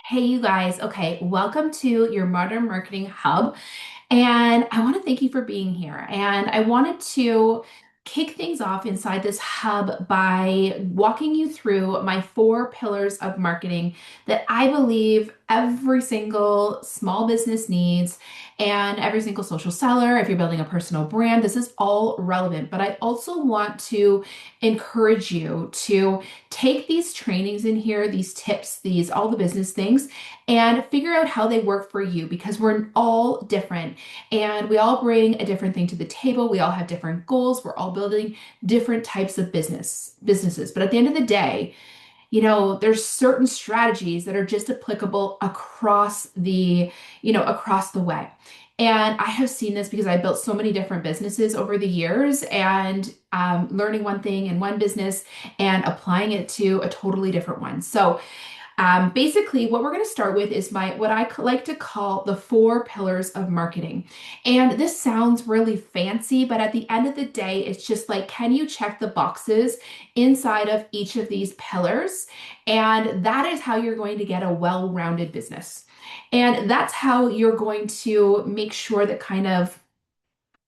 Hey, you guys. Okay, welcome to your Modern Marketing Hub. And I want to thank you for being here. And I wanted to kick things off inside this hub by walking you through my four pillars of marketing that I believe every single small business needs and every single social seller, if you're building a personal brand, this is all relevant. But I also want to encourage you to take these trainings in here, these tips, these all the business things, and figure out how they work for you because we're all different and we all bring a different thing to the table. We all have different goals. We're all building different types of businesses. But at the end of the day, there's certain strategies that are just applicable across the way. And I have seen this because I built so many different businesses over the years and learning one thing in one business and applying it to a totally different one. So basically, what we're going to start with is what I like to call the four pillars of marketing. And this sounds really fancy, but at the end of the day, it's just like, can you check the boxes inside of each of these pillars? And that is how you're going to get a well-rounded business. And that's how you're going to make sure that kind of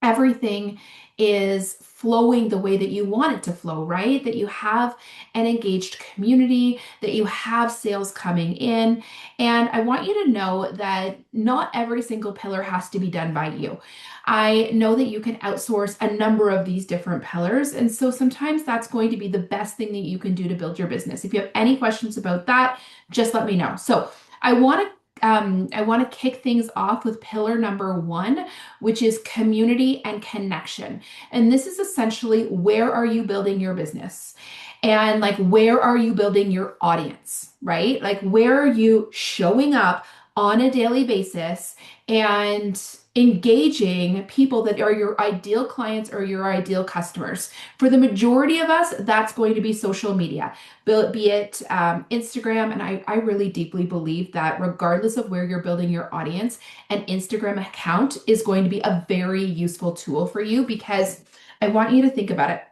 everything is flowing the way that you want it to flow, right? That you have an engaged community, that you have sales coming in. And I want you to know that not every single pillar has to be done by you. I know that you can outsource a number of these different pillars. And so sometimes that's going to be the best thing that you can do to build your business. If you have any questions about that, just let me know. So I want to kick things off with pillar number one, which is community and connection. And this is essentially where are you building your business? And like, where are you building your audience, right? Like, where are you showing up on a daily basis and engaging people that are your ideal clients or your ideal customers? For the majority of us, that's going to be social media, be it Instagram. And I really deeply believe that regardless of where you're building your audience, an Instagram account is going to be a very useful tool for you because I want you to think about it.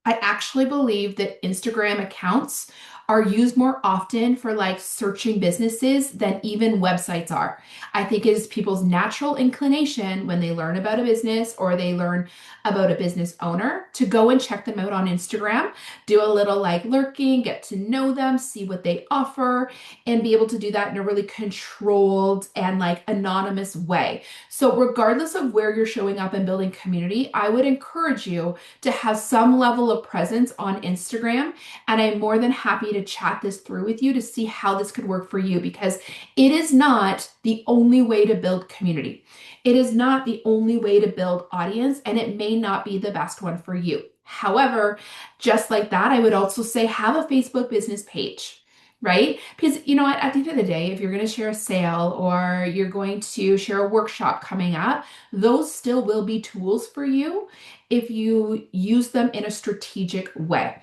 I actually believe that Instagram accounts are used more often for like searching businesses than even websites are. I think it is people's natural inclination when they learn about a business or they learn about a business owner to go and check them out on Instagram, do a little like lurking, get to know them, see what they offer, and be able to do that in a really controlled and like anonymous way. So, regardless of where you're showing up and building community, I would encourage you to have some level of presence on Instagram. And I'm more than happy to chat this through with you to see how this could work for you because it is not the only way to build community. It is not the only way to build audience, and it may not be the best one for you. However, just like that, I would also say have a Facebook business page, right? Because you know what, at the end of the day, if you're going to share a sale or you're going to share a workshop coming up, those still will be tools for you if you use them in a strategic way.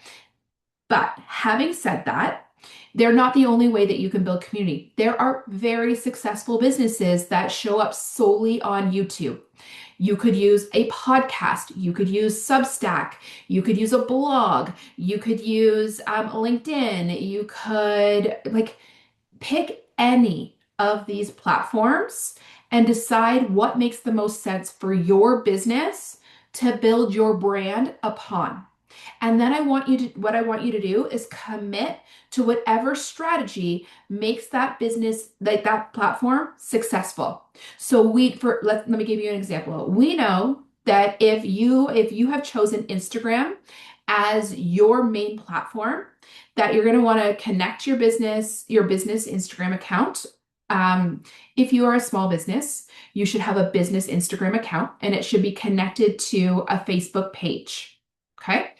But having said that, they're not the only way that you can build community. There are very successful businesses that show up solely on YouTube. You could use a podcast, you could use Substack, you could use a blog, you could use LinkedIn, you could like pick any of these platforms and decide what makes the most sense for your business to build your brand upon. And then what I want you to do is commit to whatever strategy makes that business, like that platform, successful. So let me give you an example. We know that if you have chosen Instagram as your main platform, that you're going to want to connect your business Instagram account. If you are a small business, you should have a business Instagram account and it should be connected to a Facebook page. Okay.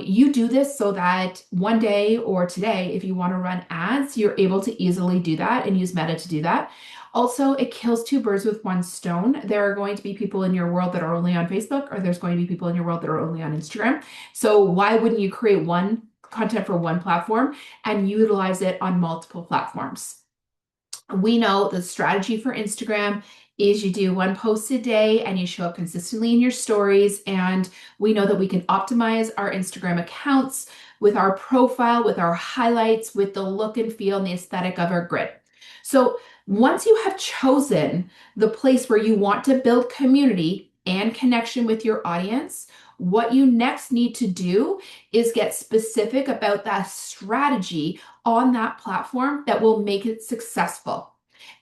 You do this so that one day or today, if you want to run ads, you're able to easily do that and use Meta to do that. Also, it kills two birds with one stone. There are going to be people in your world that are only on Facebook, or there's going to be people in your world that are only on Instagram. So why wouldn't you create one content for one platform and utilize it on multiple platforms? We know the strategy for Instagram is you do one post a day and you show up consistently in your stories. And we know that we can optimize our Instagram accounts with our profile, with our highlights, with the look and feel and the aesthetic of our grid. So once you have chosen the place where you want to build community and connection with your audience, what you next need to do is get specific about that strategy on that platform that will make it successful.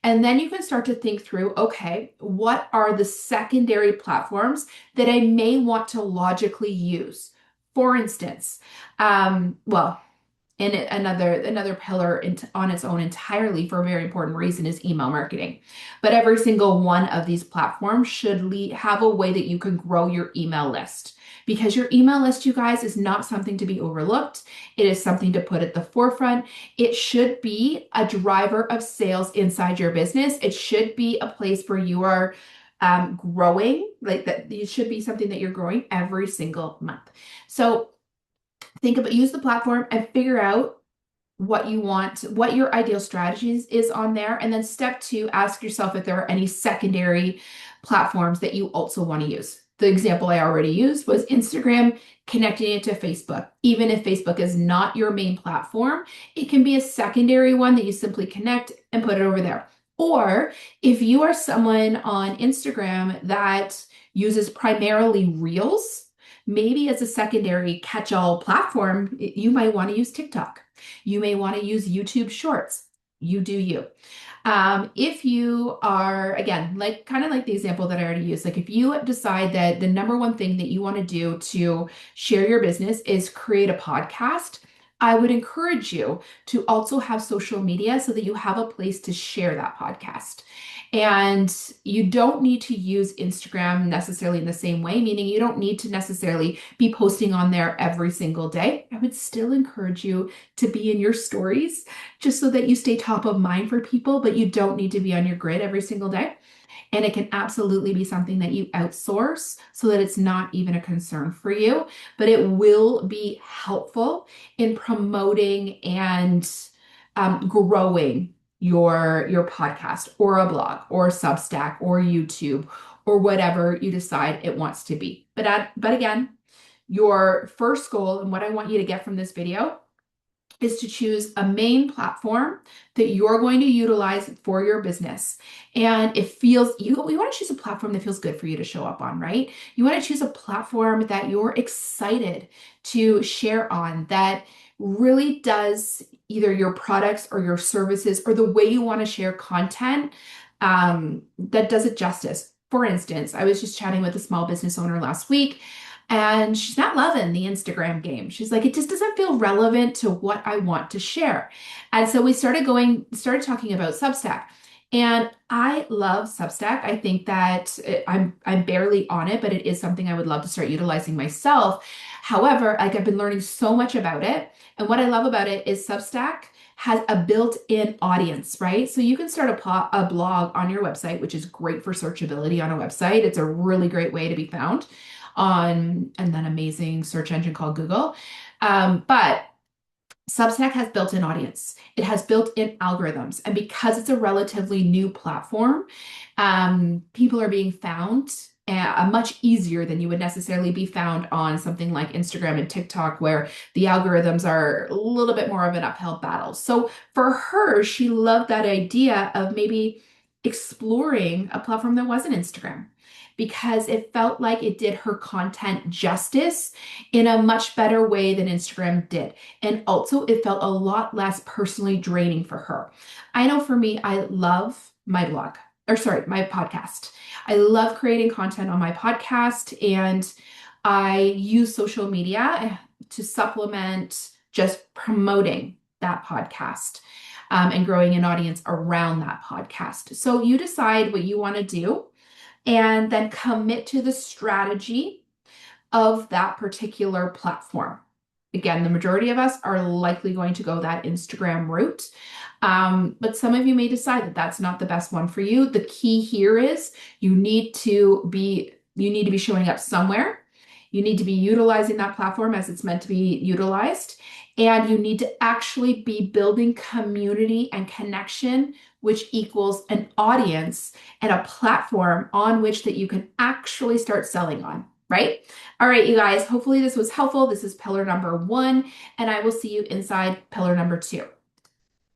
And then you can start to think through, okay, what are the secondary platforms that I may want to logically use? For instance, well, and another pillar on its own entirely for a very important reason is email marketing. But every single one of these platforms should have a way that you can grow your email list. Because your email list, you guys, is not something to be overlooked. It is something to put at the forefront. It should be a driver of sales inside your business. It should be a place where you are growing, like that. It should be something that you're growing every single month. So use the platform and figure out what you want, what your ideal strategies is on there. And then step two, ask yourself if there are any secondary platforms that you also want to use. The example I already used was Instagram, connecting it to Facebook. Even if Facebook is not your main platform, it can be a secondary one that you simply connect and put it over there. Or if you are someone on Instagram that uses primarily Reels, maybe as a secondary catch-all platform, you might want to use TikTok. You may want to use YouTube Shorts. You do you. If you are, again, like kind of like the example that I already used, like if you decide that the number one thing that you want to do to share your business is create a podcast, I would encourage you to also have social media so that you have a place to share that podcast. And you don't need to use Instagram necessarily in the same way, meaning you don't need to necessarily be posting on there every single day. I would still encourage you to be in your stories just so that you stay top of mind for people, but you don't need to be on your grid every single day. And it can absolutely be something that you outsource so that it's not even a concern for you, but it will be helpful in promoting and growing your podcast or a blog or Substack or YouTube or whatever you decide it wants to be. But again, your first goal and what I want you to get from this video is to choose a main platform that you're going to utilize for your business. And it feels, you want to choose a platform that feels good for you to show up on, right? You want to choose a platform that you're excited to share on, that really does either your products or your services or the way you want to share content that does it justice. For instance, I was just chatting with a small business owner last week, and she's not loving the Instagram game. She's like, it just doesn't feel relevant to what I want to share. And so we started talking about Substack. And I love Substack. I think that I'm barely on it, but it is something I would love to start utilizing myself. However, like I've been learning so much about it. And what I love about it is Substack has a built-in audience, right? So you can start a blog on your website, which is great for searchability on a website. It's a really great way to be found on an amazing search engine called Google. But Substack has built-in audience. It has built-in algorithms. And because it's a relatively new platform, people are being found much easier than you would necessarily be found on something like Instagram and TikTok, where the algorithms are a little bit more of an uphill battle. So for her, she loved that idea of maybe exploring a platform that wasn't Instagram because it felt like it did her content justice in a much better way than Instagram did. And also, it felt a lot less personally draining for her. I know for me, I love my blog, or sorry, my podcast. I love creating content on my podcast, and I use social media to supplement just promoting that podcast and growing an audience around that podcast. So you decide what you want to do and then commit to the strategy of that particular platform. Again, the majority of us are likely going to go that Instagram route. But some of you may decide that that's not the best one for you. The key here is you need to be showing up somewhere. You need to be utilizing that platform as it's meant to be utilized. And you need to actually be building community and connection, which equals an audience and a platform on which that you can actually start selling on, right? All right, you guys, hopefully this was helpful. This is pillar number one, and I will see you inside pillar number two.